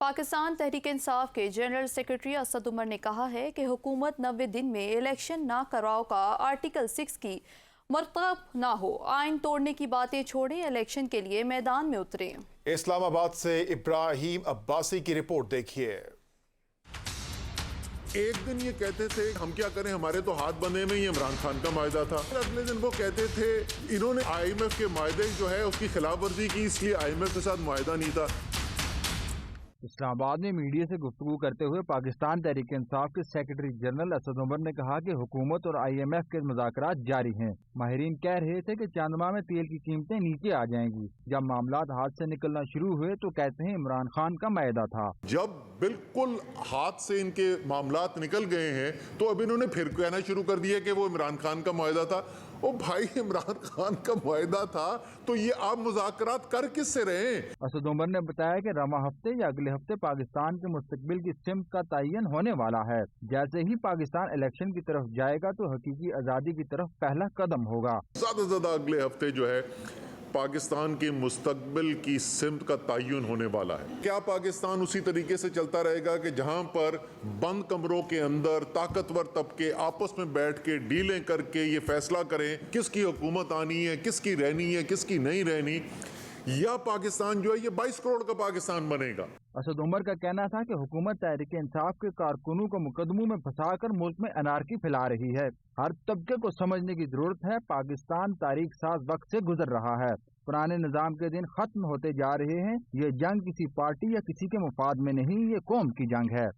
پاکستان تحریک انصاف کے general secretary Asad Umar نے کہا ہے کہ حکومت 90 دن میں الیکشن نہ کراؤ کا آرٹیکل 6 کی مرتکب نہ ہو، آئین توڑنے کی باتیں چھوڑیں، الیکشن کے لیے میدان میں اتریں۔ اسلام آباد سے ابراہیم عباسی کی رپورٹ دیکھیے۔ ایک دن یہ کہتے تھے ہم کیا کریں، ہمارے تو ہاتھ بندھے میں، یہ عمران خان کا معاہدہ تھا۔ اگلے دن وہ کہتے تھے انہوں نے آئی ایم ایف کے معاہدے جو ہے اس کی خلاف ورزی کی، اس لیے آئی ایم ایف کے ساتھ معاہدہ نہیں تھا۔ اسلام آباد میں میڈیا سے گفتگو کرتے ہوئے پاکستان تحریک انصاف کے سیکرٹری جنرل اسد عمر نے کہا کہ حکومت اور آئی ایم ایف کے مذاکرات جاری ہیں۔ ماہرین کہہ رہے تھے کہ چند ماہ میں تیل کی قیمتیں نیچے آ جائیں گی۔ جب معاملات ہاتھ سے نکلنا شروع ہوئے تو کہتے ہیں عمران خان کا معاہدہ تھا۔ جب بالکل ہاتھ سے ان کے معاملات نکل گئے ہیں تو اب انہوں نے پھر کہنا شروع کر دیا کہ وہ عمران خان کا معاہدہ تھا۔ او بھائی، عمران خان کا معاہدہ تھا تو یہ آپ مذاکرات کر کس سے رہے ہیں؟ اسد عمر نے بتایا کہ رواں ہفتے یا اگلے ہفتے پاکستان کے مستقبل کی سمت کا تعین ہونے والا ہے۔ جیسے ہی پاکستان الیکشن کی طرف جائے گا تو حقیقی آزادی کی طرف پہلا قدم ہوگا۔ زیادہ سے زیادہ اگلے ہفتے جو ہے پاکستان کے مستقبل کی سمت کا تعین ہونے والا ہے۔ کیا پاکستان اسی طریقے سے چلتا رہے گا کہ جہاں پر بند کمروں کے اندر طاقتور طبقے آپس میں بیٹھ کے ڈیلیں کر کے یہ فیصلہ کریں کس کی حکومت آنی ہے، کس کی رہنی ہے، کس کی نہیں رہنی، یا پاکستان جو ہے یہ 22 کروڑ کا پاکستان بنے گا؟ اسد عمر کا کہنا تھا کہ حکومت تحریک انصاف کے کارکنوں کو مقدموں میں پھنسا کر ملک میں انارکی پھیلا رہی ہے۔ ہر طبقے کو سمجھنے کی ضرورت ہے، پاکستان تاریخ ساز وقت سے گزر رہا ہے، پرانے نظام کے دن ختم ہوتے جا رہے ہیں۔ یہ جنگ کسی پارٹی یا کسی کے مفاد میں نہیں، یہ قوم کی جنگ ہے۔